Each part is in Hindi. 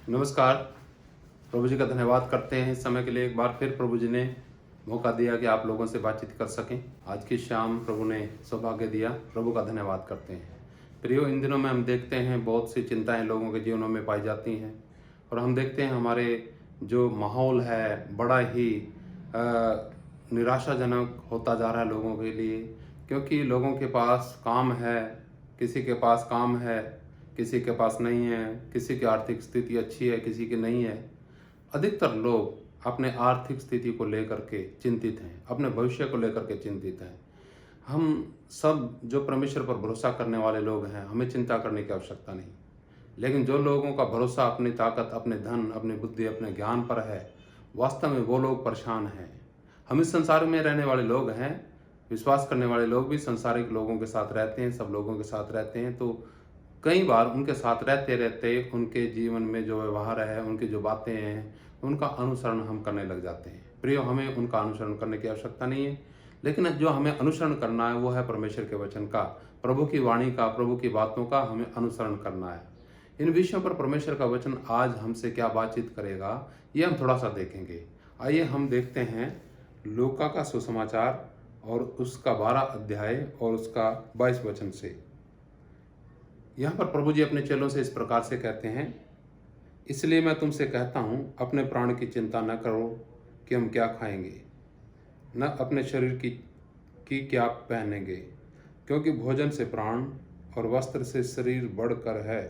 नमस्कार। प्रभु जी का धन्यवाद करते हैं इस समय के लिए। एक बार फिर प्रभु जी ने मौका दिया कि आप लोगों से बातचीत कर सकें। आज की शाम प्रभु ने सौभाग्य दिया, प्रभु का धन्यवाद करते हैं। प्रियो, इन दिनों में हम देखते हैं बहुत सी चिंताएं लोगों के जीवनों में पाई जाती हैं और हम देखते हैं हमारे जो माहौल है बड़ा ही निराशाजनक होता जा रहा है लोगों के लिए, क्योंकि लोगों के पास काम है, किसी के पास काम है, किसी के पास नहीं है, किसी की आर्थिक स्थिति अच्छी है, किसी की नहीं है। अधिकतर लोग अपने आर्थिक स्थिति को लेकर के चिंतित हैं, अपने भविष्य को लेकर के चिंतित हैं। हम सब जो परमेश्वर पर भरोसा करने वाले लोग हैं, हमें चिंता करने की आवश्यकता नहीं। लेकिन जो लोगों का भरोसा अपनी ताकत, अपने धन, अपनी बुद्धि, अपने ज्ञान पर है, वास्तव में वो लोग परेशान हैं। हम इस संसार में रहने वाले लोग हैं, विश्वास करने वाले लोग भी संसारिक लोगों के साथ रहते हैं, सब लोगों के साथ रहते हैं। तो कई बार उनके साथ रहते रहते उनके जीवन में जो व्यवहार है, उनकी जो बातें हैं, उनका अनुसरण हम करने लग जाते हैं। प्रियो, हमें उनका अनुसरण करने की आवश्यकता नहीं है, लेकिन जो हमें अनुसरण करना है वो है परमेश्वर के वचन का, प्रभु की वाणी का, प्रभु की बातों का हमें अनुसरण करना है। इन विषयों पर परमेश्वर का वचन आज हमसे क्या बातचीत करेगा, ये हम थोड़ा सा देखेंगे। आइए हम देखते हैं लूका का सुसमाचार और उसका 12 अध्याय और उसका 22 वचन से। यहाँ पर प्रभु जी अपने चेलों से इस प्रकार से कहते हैं, इसलिए मैं तुमसे कहता हूँ, अपने प्राण की चिंता न करो कि हम क्या खाएंगे, न अपने शरीर की क्या पहनेंगे, क्योंकि भोजन से प्राण और वस्त्र से शरीर बढ़कर है।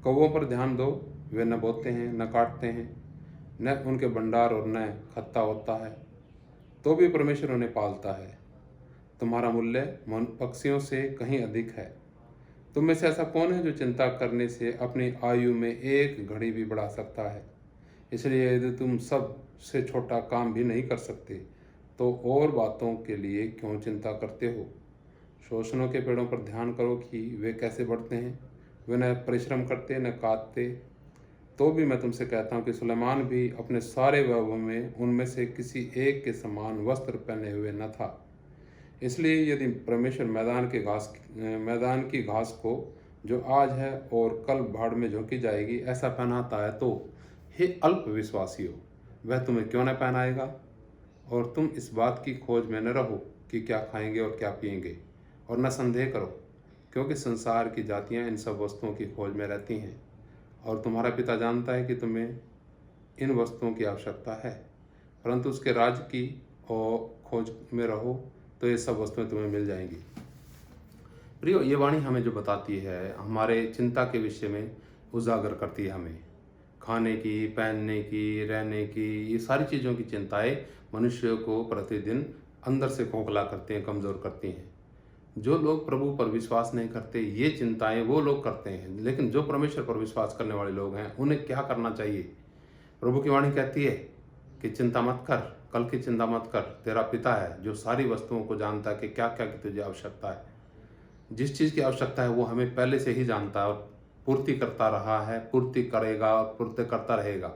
कौवों पर ध्यान दो, वे न बोते हैं, न काटते हैं, न उनके भंडार और न खत्ता होता है, तो भी परमेश्वर उन्हें पालता है। तुम्हारा मूल्य पक्षियों से कहीं अधिक है। तुम में से ऐसा कौन है जो चिंता करने से अपनी आयु में एक घड़ी भी बढ़ा सकता है? इसलिए यदि तुम सब से छोटा काम भी नहीं कर सकते, तो और बातों के लिए क्यों चिंता करते हो? शोषणों के पेड़ों पर ध्यान करो कि वे कैसे बढ़ते हैं। वे न परिश्रम करते न काटते। तो भी मैं तुमसे कहता हूँ कि सुलेमान भी अपने सारे वैभव में उनमें से किसी एक के समान वस्त्र पहने हुए न था। इसलिए यदि परमेश्वर मैदान की घास को, जो आज है और कल भाड़ में झोंकी जाएगी, ऐसा पहनाता है, तो हे अल्प विश्वासियों, वह तुम्हें क्यों न पहनाएगा? और तुम इस बात की खोज में न रहो कि क्या खाएंगे और क्या पिएंगे, और न संदेह करो, क्योंकि संसार की जातियां इन सब वस्तुओं की खोज में रहती हैं, और तुम्हारा पिता जानता है कि तुम्हें इन वस्तुओं की आवश्यकता है। परंतु उसके राज्य की और खोज में रहो, तो ये सब वस्तुएं तुम्हें मिल जाएंगी। प्रियो, ये वाणी हमें जो बताती है, हमारे चिंता के विषय में उजागर करती है। हमें खाने की, पहनने की, रहने की, ये सारी चीज़ों की चिंताएं मनुष्य को प्रतिदिन अंदर से खोखला करती हैं, कमज़ोर करती हैं। जो लोग प्रभु पर विश्वास नहीं करते, ये चिंताएं वो लोग करते हैं, लेकिन जो परमेश्वर पर विश्वास करने वाले लोग हैं, उन्हें क्या करना चाहिए? प्रभु की वाणी कहती है कि चिंता मत कर, कल की चिंता मत कर। तेरा पिता है जो सारी वस्तुओं को जानता है कि क्या क्या की तुझे आवश्यकता है। जिस चीज़ की आवश्यकता है वो हमें पहले से ही जानता है और पूर्ति करता रहा है, पूर्ति करेगा और पूर्ति करता रहेगा।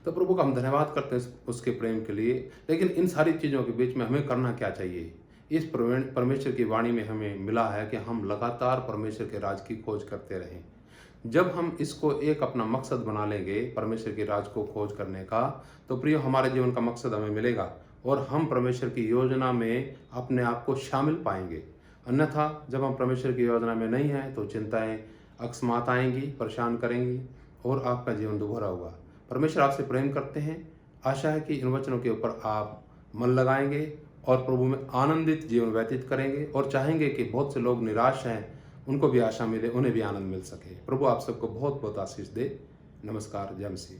तो प्रभु का हम धन्यवाद करते हैं उसके प्रेम के लिए। लेकिन इन सारी चीज़ों के बीच में हमें करना क्या चाहिए? इस परमेश्वर की वाणी में हमें मिला है कि हम लगातार परमेश्वर के राज की खोज करते रहें। जब हम इसको एक अपना मकसद बना लेंगे, परमेश्वर के राज को खोज करने का, तो प्रिय, हमारे जीवन का मकसद हमें मिलेगा और हम परमेश्वर की योजना में अपने आप को शामिल पाएंगे। अन्यथा जब हम परमेश्वर की योजना में नहीं हैं, तो चिंताएं अकस्मात आएंगी, परेशान करेंगी और आपका जीवन दुभरा होगा। परमेश्वर आपसे प्रेम करते हैं। आशा है कि इन वचनों के ऊपर आप मन लगाएंगे और प्रभु में आनंदित जीवन व्यतीत करेंगे और चाहेंगे कि बहुत से लोग निराश हैं, उनको भी आशा मिले, उन्हें भी आनंद मिल सके। प्रभु आप सबको बहुत बहुत आशीष दे। नमस्कार। जय मसीह।